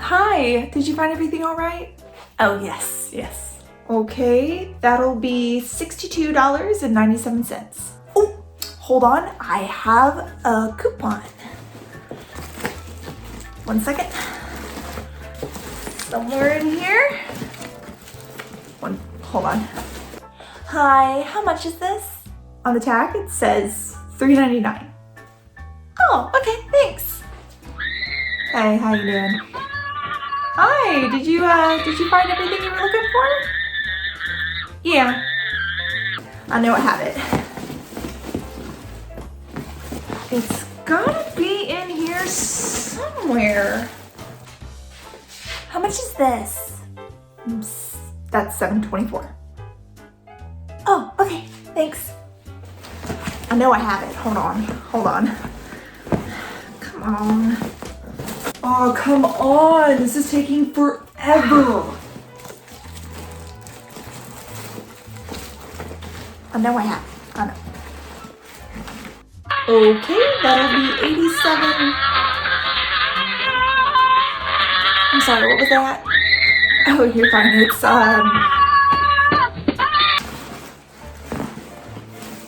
Hi, did you find everything all right? Oh, yes. Okay, that'll be $62.97. Oh, hold on, I have a coupon. 1 second. Somewhere in here. Hold on. Hi, how much is this? On the tag, it says $3.99. Oh, okay, thanks. Hey, how you doing? Hi, did you find everything you were looking for? Yeah, I know I have it. It's gotta be in here somewhere. How much is this? That's $7.24. Oh, okay, thanks. I know I have it. Hold on. Come on. Oh, come on. This is taking forever. I know I have it. I know. Okay, that'll be 87. I'm sorry, what was that? Oh, you're fine. It's,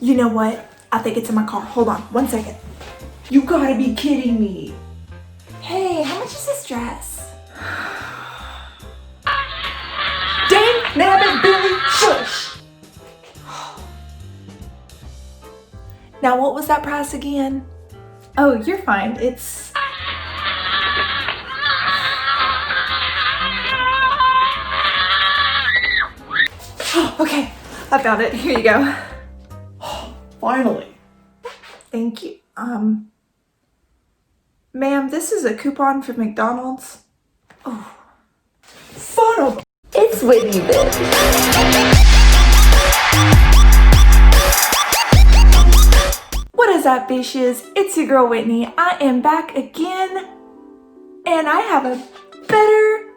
you know what? I think it's in my car. Hold on, 1 second. You gotta be kidding me. Hey, how much is this dress? Dang, nabbit, Billy, shush! Now, what was that price again? Oh, you're fine. It's... Okay, I found it. Here you go. Finally. Thank you. Ma'am, this is a coupon for McDonald's. Oh, son of a... It's Whitney, bitch. What is up, Biishes? It's your girl, Whitney. I am back again, and I have a better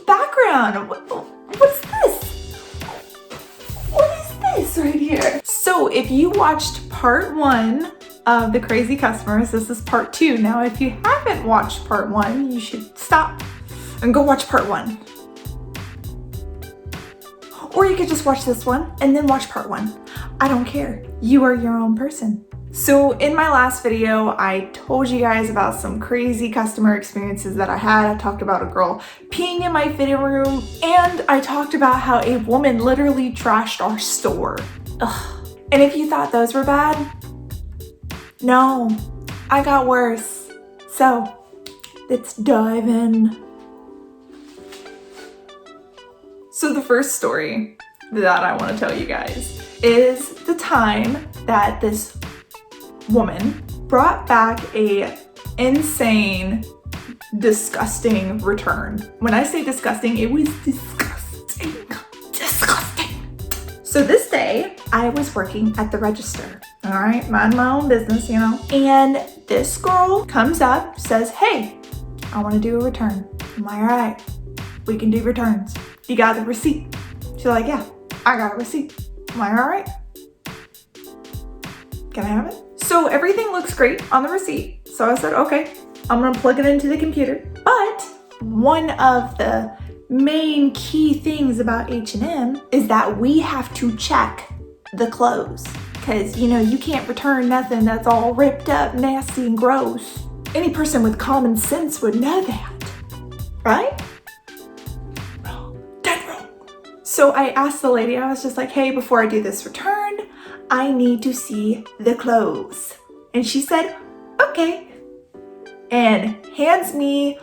background. What's this? What is this right here? So if you watched part 1 of the crazy customers, this is part 2. Now, if you haven't watched part 1, you should stop and go watch part 1. Or you could just watch this one and then watch part 1. I don't care. You are your own person. So in my last video, I told you guys about some crazy customer experiences that I had. I talked about a girl peeing in my fitting room, and I talked about how a woman literally trashed our store. Ugh. And if you thought those were bad, no, I got worse. So let's dive in. So the first story that I want to tell you guys is the time that this woman brought back a insane, disgusting return. When I say disgusting, it was disgusting. So this day, I was working at the register. All right, mind my own business, you know. And this girl comes up, says, hey, I want to do a return. I'm like, all right, we can do returns. You got the receipt? She's like, yeah, I got a receipt. I'm like, all right. Can I have it? So everything looks great on the receipt. So I said, okay, I'm gonna plug it into the computer. But one of the main key things about H&M is that we have to check the clothes. Cause you know, you can't return nothing that's all ripped up, nasty and gross. Any person with common sense would know that, right? Wrong, dead wrong. So I asked the lady, I was just like, hey, before I do this return, I need to see the clothes. And she said, okay. And hands me,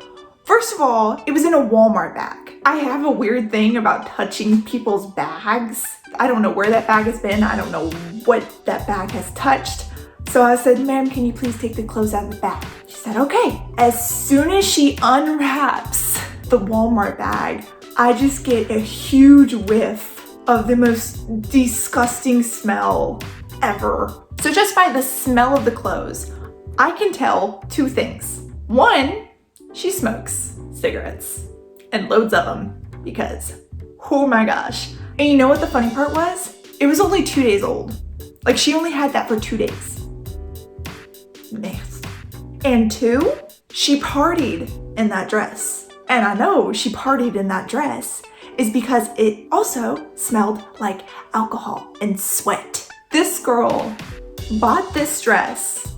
first of all, it was in a Walmart bag. I have a weird thing about touching people's bags. I don't know where that bag has been. I don't know what that bag has touched. So I said, ma'am, can you please take the clothes out of the bag? She said, okay. As soon as she unwraps the Walmart bag, I just get a huge whiff of the most disgusting smell ever. So just by the smell of the clothes, I can tell 2 things. 1, she smokes cigarettes and loads of them because, oh my gosh. And you know what the funny part was? It was only 2 days old. Like she only had that for 2 days. Nasty. And 2, she partied in that dress. and I know she partied in that dress, is because it also smelled like alcohol and sweat. This girl bought this dress,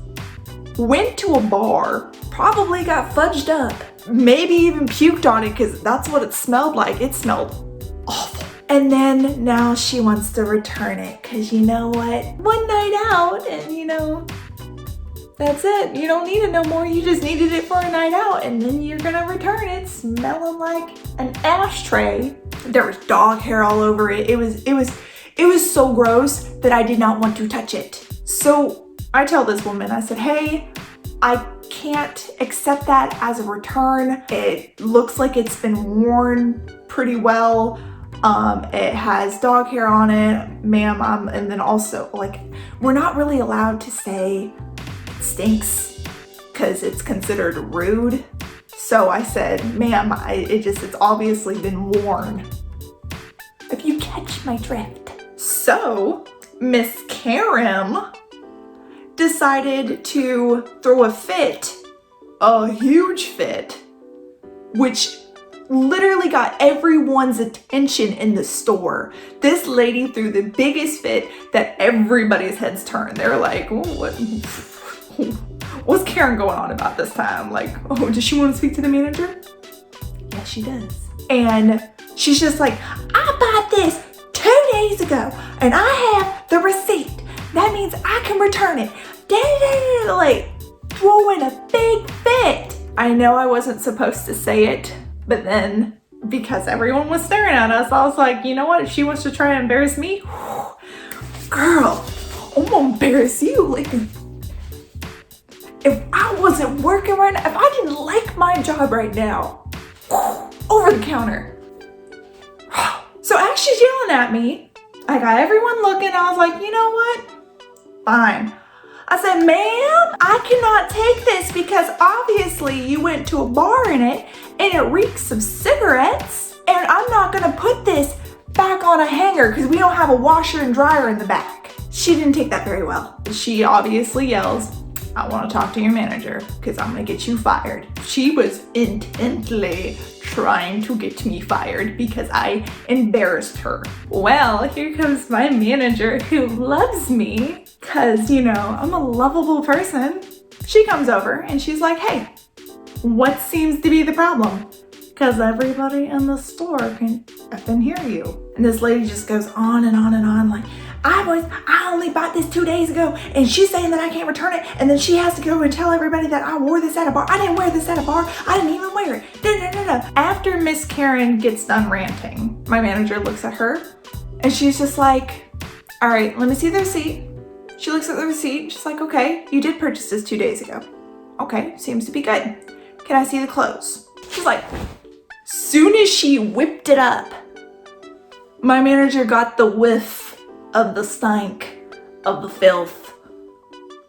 went to a bar, probably got fudged up, maybe even puked on it because that's what it smelled like. It smelled awful. And then now she wants to return it because you know what? One night out and you know, that's it. You don't need it no more. You just needed it for a night out and then you're gonna return it smelling like an ashtray. There was dog hair all over it. It was so gross that I did not want to touch it. So I tell this woman, I said, hey, I can't accept that as a return. It looks like it's been worn pretty well. It has dog hair on it, ma'am. And then also, like, we're not really allowed to say it stinks because it's considered rude. So I said, ma'am, it's obviously been worn. If you catch my drift. So Miss Karen decided to throw a huge fit, which literally got everyone's attention in the store. This lady threw the biggest fit that everybody's heads turned. They're like, what's Karen going on about this time? Like, oh, does she want to speak to the manager? Yes, she does. And she's just like, I bought this 2 days ago and I have the receipt. That means I can return it. Like, throwing a big fit. I know I wasn't supposed to say it, but then because everyone was staring at us, I was like, you know what? If she wants to try and embarrass me, girl, I'm gonna embarrass you. Like, if I wasn't working right now, if I didn't like my job right now, over the counter. So as she's yelling at me, I got everyone looking. I was like, you know what? Fine. I said, ma'am, I cannot take this because obviously you went to a bar in it and it reeks of cigarettes. And I'm not gonna put this back on a hanger because we don't have a washer and dryer in the back. She didn't take that very well. She obviously yells, I want to talk to your manager because I'm gonna get you fired. She was intently trying to get me fired because I embarrassed her. Well, here comes my manager who loves me because, you know, I'm a lovable person. She comes over and she's like, hey, what seems to be the problem? Because everybody in the store can effing hear you. And this lady just goes on and on and on like, I only bought this 2 days ago and she's saying that I can't return it and then she has to go and tell everybody that I wore this at a bar. I didn't wear this at a bar. I didn't even wear it. No. After Miss Karen gets done ranting, my manager looks at her and she's just like, all right, let me see the receipt. She looks at the receipt. She's like, okay, you did purchase this 2 days ago. Okay, seems to be good. Can I see the clothes? She's like, soon as she whipped it up, my manager got the whiff of the stank, of the filth,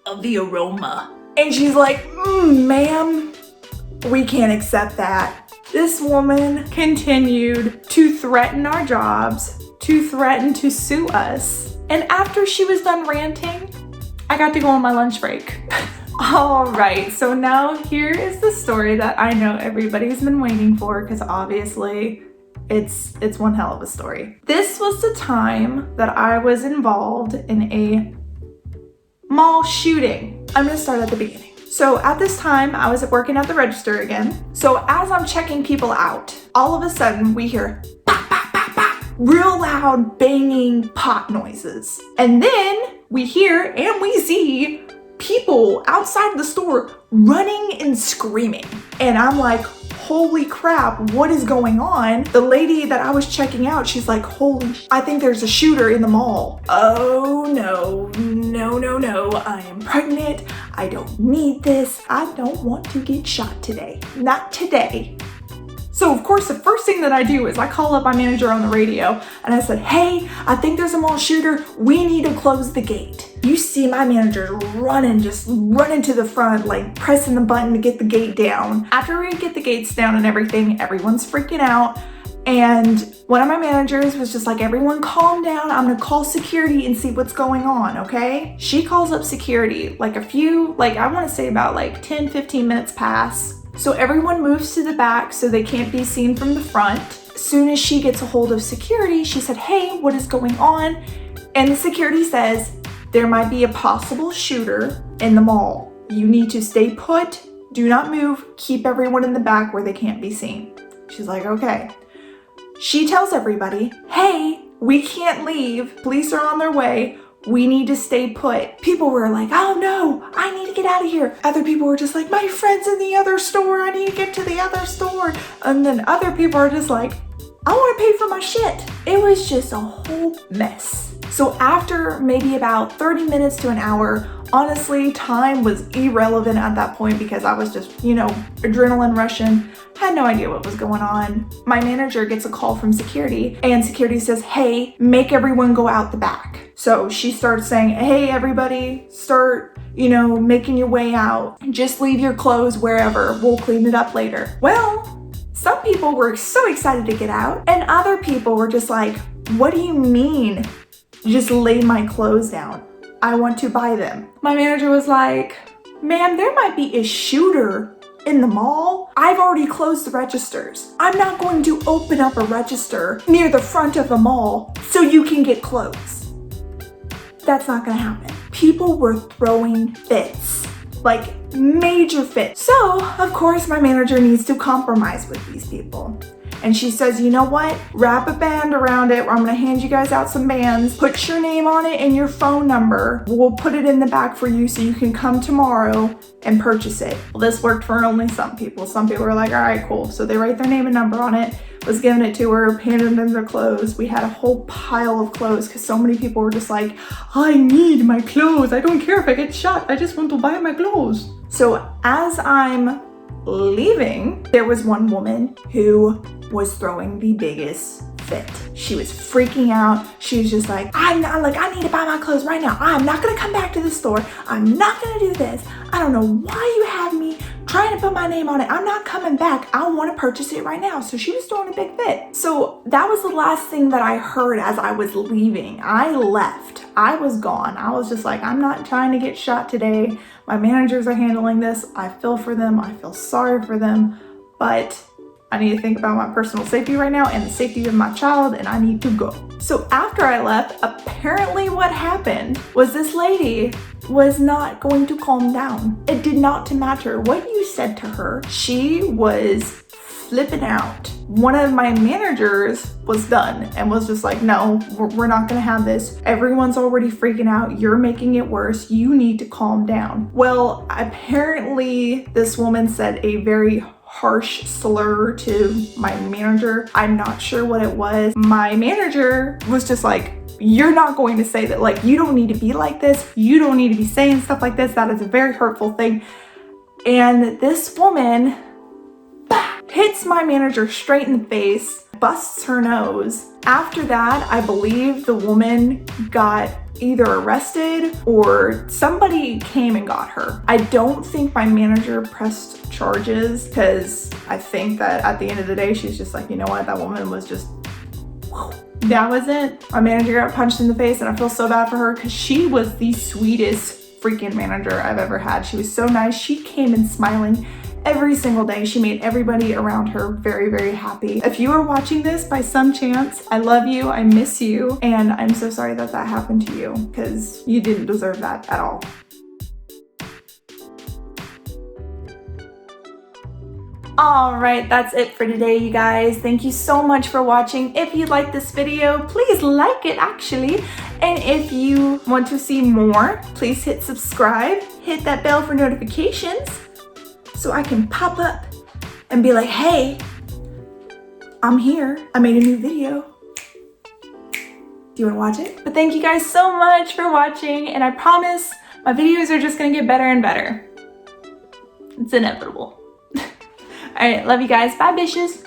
of the aroma. And she's like, ma'am, we can't accept that. This woman continued to threaten our jobs, to threaten to sue us. And after she was done ranting, I got to go on my lunch break. All right, so now here is the story that I know everybody's been waiting for because obviously it's one hell of a story. This was the time that I was involved in a mall shooting. I'm gonna start at the beginning. So at this time, I was working at the register again. So as I'm checking people out, all of a sudden we hear pop, pop, pop, pop, real loud banging pot noises. And then we hear and we see people outside the store running and screaming. And I'm like, holy crap, what is going on? The lady that I was checking out, she's like, I think there's a shooter in the mall. Oh no, I am pregnant. I don't need this. I don't want to get shot today. Not today. So of course, the first thing that I do is I call up my manager on the radio and I said, hey, I think there's a mall shooter. We need to close the gate. You see my manager running to the front, like pressing the button to get the gate down. After we get the gates down and everything, everyone's freaking out. And one of my managers was just like, everyone calm down. I'm gonna call security and see what's going on, okay? She calls up security, I wanna say about 10, 15 minutes pass. So everyone moves to the back so they can't be seen from the front. As soon as she gets a hold of security, she said, hey, what is going on? And the security says, there might be a possible shooter in the mall. You need to stay put, do not move, keep everyone in the back where they can't be seen. She's like, okay. She tells everybody, hey, we can't leave. Police are on their way. We need to stay put. People were like, oh no, I need to get out of here. Other people were just like, my friend's in the other store. I need to get to the other store. And then other people are just like, I want to pay for my shit. It was just a whole mess. So after maybe about 30 minutes to an hour, honestly, time was irrelevant at that point because I was just, adrenaline rushing. Had no idea what was going on. My manager gets a call from security and security says, hey, make everyone go out the back. So she starts saying, hey, everybody, start, making your way out. Just leave your clothes wherever. We'll clean it up later. Well, some people were so excited to get out and other people were just like, what do you mean? Just lay my clothes down. I want to buy them. My manager was like, ma'am, there might be a shooter in the mall. I've already closed the registers. I'm not going to open up a register near the front of the mall so you can get clothes. That's not gonna happen. People were throwing fits, like major fits. So, of course, my manager needs to compromise with these people. And she says, you know what? Wrap a band around it. I'm gonna hand you guys out some bands. Put your name on it and your phone number. We'll put it in the back for you so you can come tomorrow and purchase it. Well, this worked for only some people. Some people were like, all right, cool. So they write their name and number on it, was giving it to her, handed them their clothes. We had a whole pile of clothes because so many people were just like, I need my clothes. I don't care if I get shot. I just want to buy my clothes. So as I'm leaving, there was one woman who was throwing the biggest fit. She was freaking out. She was just like, I need to buy my clothes right now. I'm not gonna come back to the store. I'm not gonna do this. I don't know why you have me trying to put my name on it. I'm not coming back. I want to purchase it right now. So she was throwing a big fit. So that was the last thing that I heard as I was leaving. I left. I was gone. I was just like, I'm not trying to get shot today. My managers are handling this. I feel for them. I feel sorry for them, but I need to think about my personal safety right now and the safety of my child, and I need to go. So after I left, apparently what happened was this lady was not going to calm down. It did not matter what you said to her. She was flipping out. One of my managers was done and was just like, no, we're not gonna have this. Everyone's already freaking out. You're making it worse. You need to calm down. Well, apparently this woman said a very harsh slur to my manager. I'm not sure what it was. My manager was just like, you're not going to say that. Like, you don't need to be like this. You don't need to be saying stuff like this. That is a very hurtful thing. And this woman hits my manager straight in the face, busts her nose. After that, I believe the woman got either arrested or somebody came and got her. I don't think my manager pressed charges because I think that at the end of the day, she's just like, you know what, that woman was just, whew. That was it. My manager got punched in the face and I feel so bad for her because she was the sweetest freaking manager I've ever had. She was so nice. She came in smiling every single day. She made everybody around her very, very happy. If you are watching this by some chance, I love you, I miss you, and I'm so sorry that that happened to you because you didn't deserve that at all. All right, that's it for today, you guys. Thank you so much for watching. If you like this video, please like it actually. And if you want to see more, please hit subscribe, hit that bell for notifications so I can pop up and be like, hey, I'm here. I made a new video. Do you wanna watch it? But thank you guys so much for watching, and I promise my videos are just gonna get better and better. It's inevitable. All right, love you guys. Bye, bitches.